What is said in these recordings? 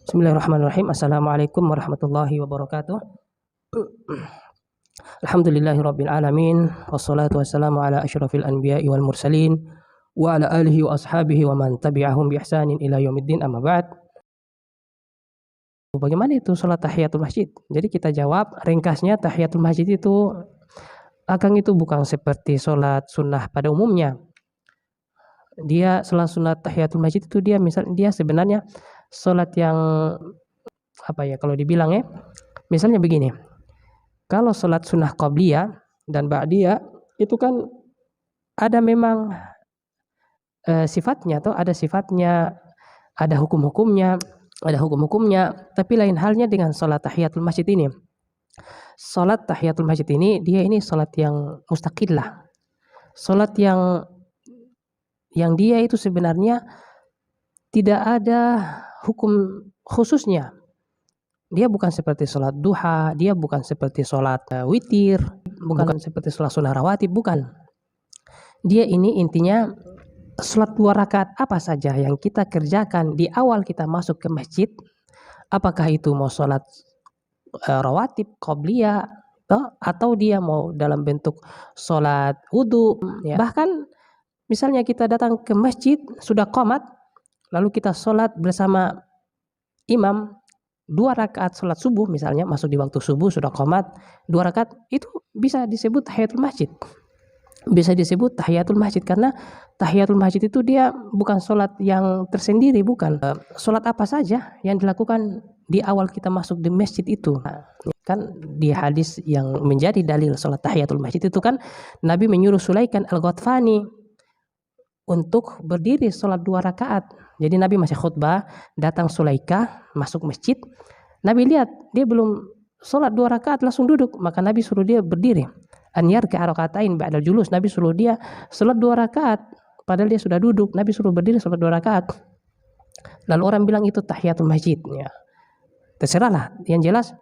Bismillahirrahmanirrahim. Assalamualaikum warahmatullahi wabarakatuh. Alhamdulillahirabbil alamin wassalatu wassalamu ala asyrafil anbiya'i wal mursalin wa ala alihi wa ashabihi wa man tabi'ahum bi ihsanin ila yaumiddin, amma ba'd. Bagaimana itu salat tahiyatul masjid? Jadi kita jawab ringkasnya, tahiyatul masjid itu itu bukan seperti salat sunnah pada umumnya. Dia salat sunat tahiyatul masjid itu dia sebenarnya salat yang kalau dibilang misalnya begini, kalau salat sunnah qabliyah dan ba'diyah itu kan ada memang sifatnya, atau ada sifatnya, ada hukum-hukumnya, tapi lain halnya dengan salat tahiyatul masjid ini. Salat tahiyatul masjid ini salat yang mustaqillah, salat yang dia itu sebenarnya tidak ada hukum khususnya. Dia bukan seperti sholat duha, dia bukan seperti sholat witir, bukan seperti sholat sunnah rawatib, bukan. Dia ini intinya sholat 2 rakaat apa saja yang kita kerjakan di awal kita masuk ke masjid, apakah itu mau sholat rawatib, qobliyah, atau dia mau dalam bentuk sholat wudhu, ya. Bahkan misalnya kita datang ke masjid sudah qomat, lalu kita sholat bersama imam 2 rakaat sholat subuh, misalnya masuk di waktu subuh sudah qomat 2 rakaat, itu bisa disebut tahiyatul masjid. Bisa disebut tahiyatul masjid karena tahiyatul masjid itu dia bukan sholat yang tersendiri, bukan. Sholat apa saja yang dilakukan di awal kita masuk di masjid itu. Kan di hadis yang menjadi dalil sholat tahiyatul masjid itu kan Nabi menyuruh Sulaikan Al-Ghatfani untuk berdiri sholat 2 rakaat. Jadi Nabi masih khutbah, datang Sulaika masuk masjid. Nabi lihat dia belum sholat 2 rakaat langsung duduk, maka Nabi suruh dia berdiri. An yarka'a raka'atain ba'dal julus, Nabi suruh dia sholat 2 rakaat padahal dia sudah duduk. Nabi suruh berdiri sholat 2 rakaat. Lalu orang bilang itu tahiyatul masjid, ya. Terserahlah, yang jelas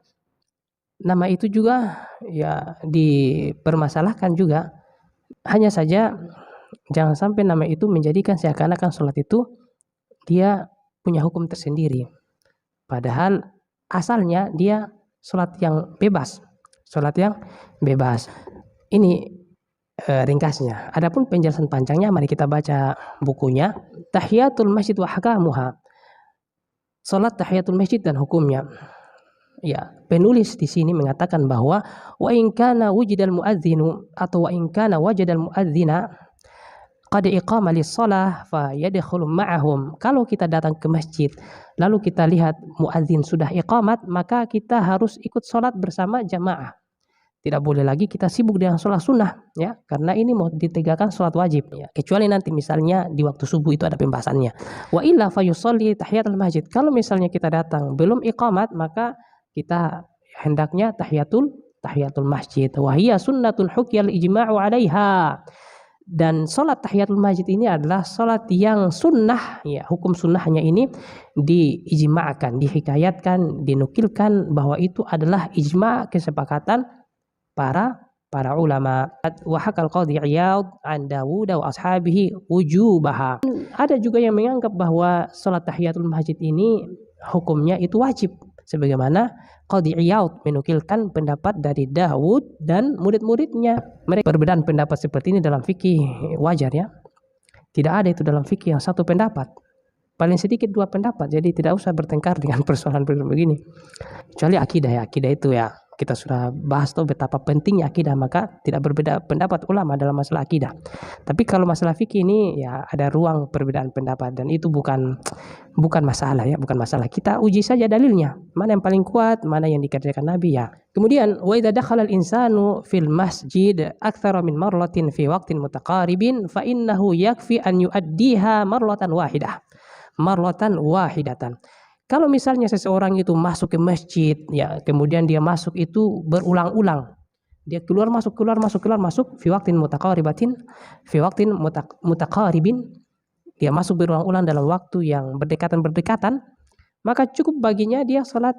nama itu juga ya dipermasalahkan juga. Hanya saja jangan sampai nama itu menjadikan seakan-akan sholat itu dia punya hukum tersendiri. Padahal asalnya dia sholat yang bebas. Ini ringkasnya. Adapun penjelasan panjangnya mari kita baca bukunya Tahiyatul Masjid wa Ahkamuha. Sholat tahiyatul masjid dan hukumnya. Ya, penulis di sini mengatakan bahwa wa in kana wujidal muadzinu atau wa in kana wajadal muadzina qad iqama lis-shalah fa yadkhulu ma'ahum. Kalau kita datang ke masjid lalu kita lihat muadzin sudah iqamat, maka kita harus ikut sholat bersama jamaah. Tidak boleh lagi kita sibuk dengan sholat sunnah, ya, karena ini mau ditegakkan sholat wajib, ya. Kecuali nanti misalnya di waktu subuh itu ada pembahasannya. Wa illa fa yusalli tahiyatul masjid. Kalau misalnya kita datang belum iqamat, maka kita hendaknya tahiyatul masjid. Wa hiya sunnatun hukiyal ijma'u 'alaiha. Dan sholat tahiyatul masjid ini adalah sholat yang sunnah, ya, hukum sunnahnya ini diijma'kan, dihikayatkan, dinukilkan bahwa itu adalah ijma', kesepakatan para ulama. Wa hakal qadhi Iyad an Dawud wa ashabihi wujubaha. Ada juga yang menganggap bahwa sholat tahiyatul masjid ini hukumnya itu wajib, sebagaimana Qadhi Iyad menukilkan pendapat dari Dawud dan murid-muridnya. Mereka perbedaan pendapat seperti ini dalam fikih wajar, ya. Tidak ada itu dalam fikih yang satu pendapat. Paling sedikit 2 pendapat. Jadi tidak usah bertengkar dengan persoalan begini. Kecuali akidah, ya. Akidah itu, ya, kita sudah bahas tuh betapa pentingnya akidah, maka tidak berbeda pendapat ulama dalam masalah akidah. Tapi kalau masalah fikih ini ya ada ruang perbedaan pendapat, dan itu bukan masalah, ya, bukan masalah. Kita uji saja dalilnya, mana yang paling kuat, mana yang dikerjakan Nabi, ya. Kemudian wa idza dakhala al-insanu fil masjid aktsara min marratin fi waqtin mutaqaribin fa innahu yakfi an yuaddiha marratan wahidatan. Kalau misalnya seseorang itu masuk ke masjid, ya, kemudian dia masuk itu berulang-ulang, dia keluar masuk fi waqtin mutaqaribin, dia masuk berulang-ulang dalam waktu yang berdekatan, maka cukup baginya dia salat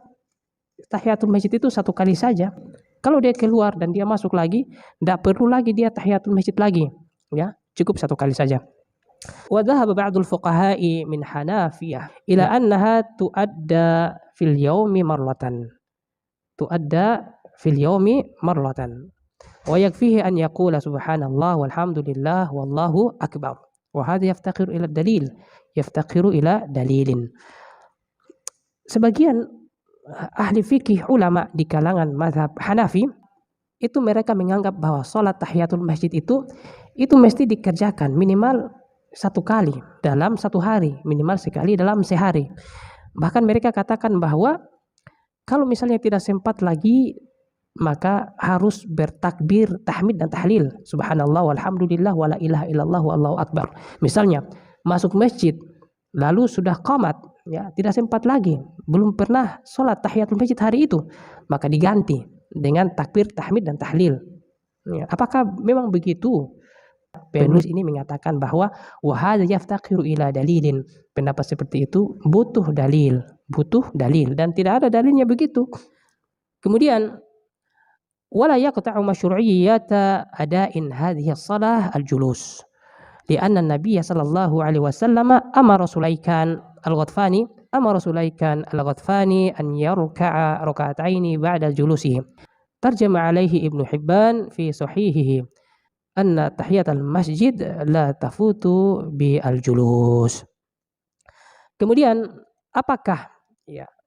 tahiyatul masjid itu 1 kali saja. Kalau dia keluar dan dia masuk lagi, tidak perlu lagi dia tahiyatul masjid lagi, ya, cukup 1 kali saja. Wa dhahaba ba'dul fuqaha'i min Hanafiyah ila annaha tuadda fil yaumi marratan. Tuadda fil yaumi marratan. Wa yakfihi an yaqula subhanallah walhamdulillah wallahu akbar. Wa hadha yaftaqiru ila dalil. Yaftaqiru ila dalilin. Sebagian ahli fikih ulama di kalangan mazhab Hanafi itu mereka menganggap bahwa sholat tahiyatul masjid itu mesti dikerjakan minimal 1 kali dalam 1 hari, minimal sekali dalam sehari. Bahkan mereka katakan bahwa kalau misalnya tidak sempat lagi, maka harus bertakbir, tahmid dan tahlil. Subhanallah walhamdulillah wala ilaha illallah wallahu akbar. Misalnya masuk masjid lalu sudah qamat, ya, tidak sempat lagi, belum pernah sholat tahiyatul masjid hari itu, maka diganti dengan takbir, tahmid dan tahlil. Ya, apakah memang begitu? Penulis ini mengatakan bahwa wa hadza yaftaqiru ila dalilin. Pendapat seperti itu butuh dalil dan tidak ada dalilnya begitu. Kemudian wala yaqta'u masyru'iyyata ada'in hadhihi as-salah al-julus. Lianna Nabiya sallallahu alaihi wasallam amara Sulaikan al-Ghatfani an yarka'a raka'ataini ba'da julusihi. Tarjama alaihi Ibnu Hibban fi sahihihi anna tahiyatul masjid la tafutu bi al-julus. Kemudian apakah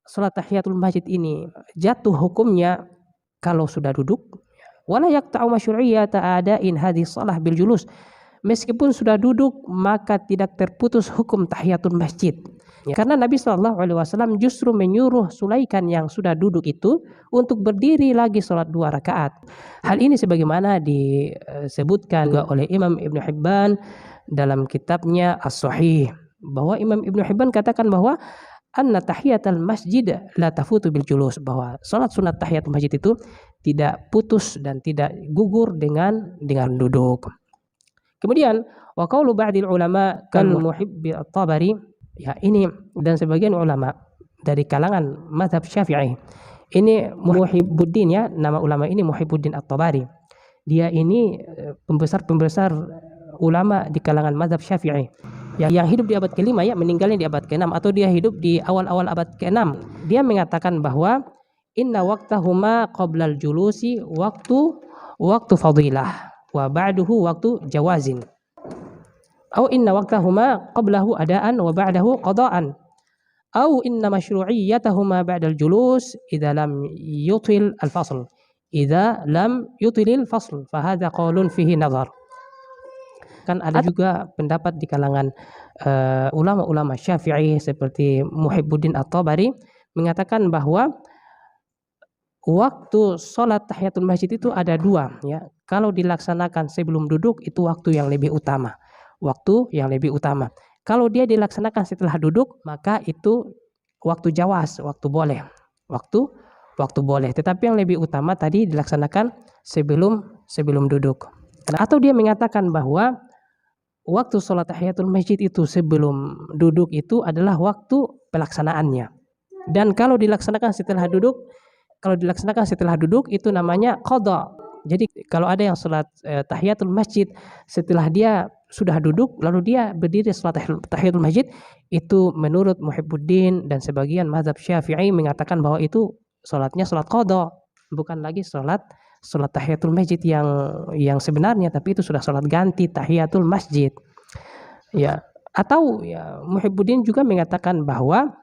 salat tahiyatul masjid ini jatuh hukumnya kalau sudah duduk? Wala yaqta'u masyru'iyyata ada'in hadhihi shalah bil julus. Meskipun sudah duduk maka tidak terputus hukum tahiyatul masjid. Karena Nabi SAW justru menyuruh Sulaikan yang sudah duduk itu untuk berdiri lagi sholat 2 rakaat. Hal ini sebagaimana disebutkan oleh Imam Ibnu Hibban dalam kitabnya As-Sahih, bahwa Imam Ibnu Hibban katakan bahwa anna tahiyatul masjid la tafutu bil julus, bahwa sholat sunat tahiyatul masjid itu tidak putus dan tidak gugur dengan duduk. Kemudian wa qaulu ba'dil ulama kal Muhibbi at-Tabari, ya ini dan sebagian ulama dari kalangan mazhab Syafi'i. Ini Muhibbuddin, ya, nama ulama ini Muhibbuddin at-Tabari. Dia ini pembesar ulama di kalangan mazhab Syafi'i. Yang hidup di abad ke-5, ya, meninggalnya di abad ke-6 atau dia hidup di awal-awal abad ke-6. Dia mengatakan bahwa inna waqtahuma qablal julusi waktu fadilah wa ba'duhu waktu jawazin. Au inna waqtahuma qablahu adaan wa ba'dahu qadaan. Au inna masyru'iyyatahuma ba'dal julus idza lam yutil al-fasl. Idza lam yutilil fasl fa hadza qaulun fihi nazar. Kan ada juga pendapat di kalangan ulama-ulama Syafi'i seperti Muhibbuddin at-Tabari mengatakan bahwa waktu sholat tahiyatul masjid itu ada 2, ya. Kalau dilaksanakan sebelum duduk itu waktu yang lebih utama. Kalau dia dilaksanakan setelah duduk maka itu waktu jawaz, waktu boleh. Tetapi yang lebih utama tadi dilaksanakan sebelum duduk. Atau dia mengatakan bahwa waktu sholat tahiyatul masjid itu sebelum duduk itu adalah waktu pelaksanaannya. Dan kalau dilaksanakan setelah duduk itu namanya qada. Jadi kalau ada yang sholat tahiyatul masjid setelah dia sudah duduk lalu dia berdiri sholat tahiyatul masjid, itu menurut Muhibbuddin dan sebagian mazhab Syafi'i mengatakan bahwa itu sholatnya sholat qada, bukan lagi sholat tahiyatul masjid yang sebenarnya, tapi itu sudah sholat ganti tahiyatul masjid. Ya, atau ya Muhibbuddin juga mengatakan bahwa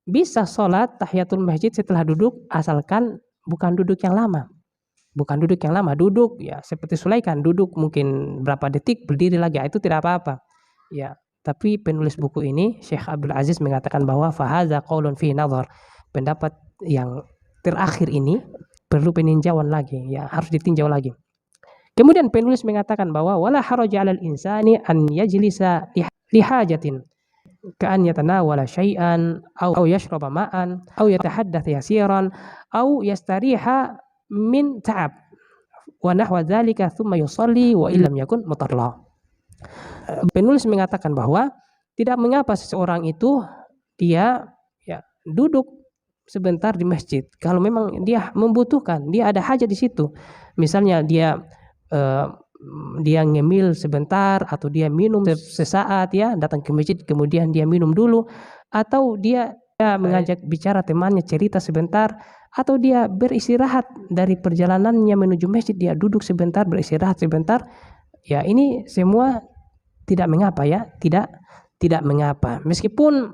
bisa sholat tahiyatul masjid setelah duduk asalkan bukan duduk yang lama. Duduk ya seperti Sulaikan, duduk mungkin berapa detik berdiri lagi, itu tidak apa-apa. Ya, tapi penulis buku ini Syekh Abdul Aziz mengatakan bahwa fahadza qaulun fi nazar. Pendapat yang terakhir ini perlu peninjauan lagi, ya, harus ditinjau lagi. Kemudian penulis mengatakan bahwa wala haraja 'alal insani an yajlisa li hajatin ka'an yatanawala syai'an aw yashraba ma'an aw yatahaddatsa yasiran aw yastariha min ta'ab wa nahwa dzalika thumma yusalli wa illam yakun mutarla. Penulis mengatakan bahwa tidak mengapa seseorang itu dia duduk sebentar di masjid kalau memang dia membutuhkan, dia ada hajat di situ. Misalnya dia dia ngemil sebentar, atau dia minum sesaat ya, datang ke masjid kemudian dia minum dulu, atau dia mengajak bicara temannya, cerita sebentar, atau dia beristirahat dari perjalanannya menuju masjid, dia duduk sebentar, beristirahat sebentar, ya ini semua tidak mengapa ya, tidak mengapa. Meskipun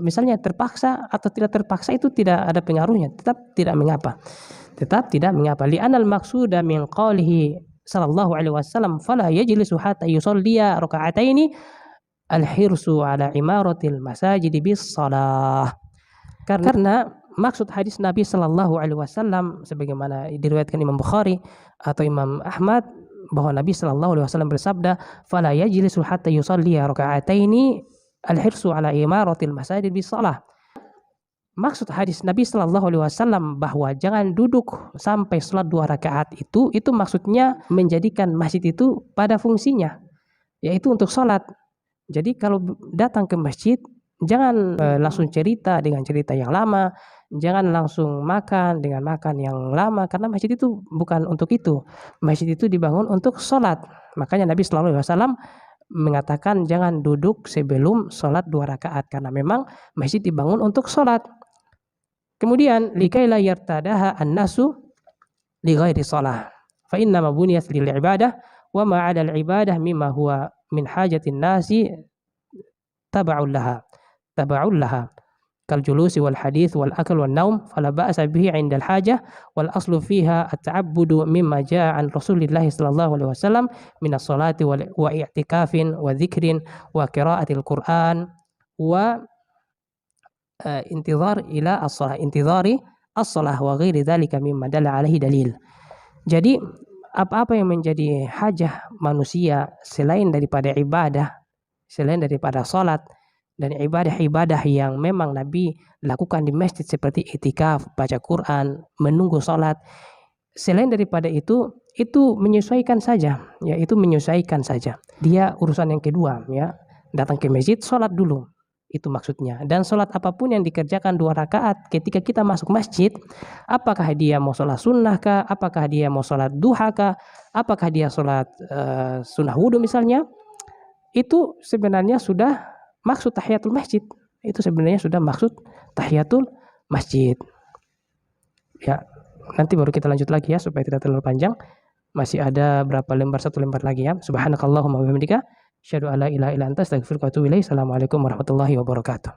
misalnya terpaksa atau tidak terpaksa itu tidak ada pengaruhnya, tetap tidak mengapa. Li'anal maqsuda min qawlihi sallallahu alaihi wasallam fala yajlisu hatta yusalliya raka'ataini al-hirsu ala imaratil masajidi bis shalah. Karena maksud hadis Nabi sallallahu alaihi wasallam sebagaimana diriwayatkan Imam Bukhari atau Imam Ahmad, bahwa Nabi sallallahu alaihi wasallam bersabda, fala yajlisu hatta yusalliya raka'ataini al-hirsu ala imaratil masajid bis shalah. Maksud hadis Nabi sallallahu alaihi wasallam bahwa jangan duduk sampai salat 2 rakaat itu maksudnya menjadikan masjid itu pada fungsinya, yaitu untuk salat. Jadi kalau datang ke masjid jangan langsung cerita dengan cerita yang lama, jangan langsung makan dengan makan yang lama, karena masjid itu bukan untuk itu. Masjid itu dibangun untuk salat. Makanya Nabi sallallahu alaihi wasallam mengatakan jangan duduk sebelum sholat 2 rakaat, karena memang masjid dibangun untuk sholat. Kemudian likaila yartadaha an-nasu li ghairi shalah fa inna ma buniyat lil ibadah wa ma 'ala al ibadah mimma huwa min hajatin nasi tab'ul laha kal julusi wal hadits wal akal wan naum fala ba'sa bihi 'inda al hajah wal aslu fiha at-ta'abbudu mimma jaa'a an Rasulillah sallallahu alaihi wasallam min as-salati wa i'tikafin wa dzikrin wa qira'atil Qur'an wa intidhari as-shalah wa ghairi dzalika mimma dalla alaihi dalil. Jadi apa-apa yang menjadi hajah manusia selain daripada ibadah, selain daripada salat dan ibadah-ibadah yang memang Nabi lakukan di masjid seperti i'tikaf, baca Quran, menunggu salat, selain daripada itu menyesuaikan saja, ya itu menyesuaikan saja. Dia urusan yang kedua ya, datang ke masjid salat dulu. Itu maksudnya. Dan sholat apapun yang dikerjakan 2 rakaat ketika kita masuk masjid, apakah dia mau sholat sunnah kah, apakah dia mau sholat duha kah, apakah dia sholat sunnah wudhu misalnya, itu sebenarnya sudah maksud tahiyatul masjid. Itu sebenarnya sudah maksud tahiyatul masjid. Ya, nanti baru kita lanjut lagi ya supaya tidak terlalu panjang. Masih ada berapa lembar, 1 lembar lagi ya. Subhanakallahumma wa bihamdika asyhadu an la ilaha illa anta astaghfiruka wa atubu ilaik. Assalamualaikum warahmatullahi wabarakatuh.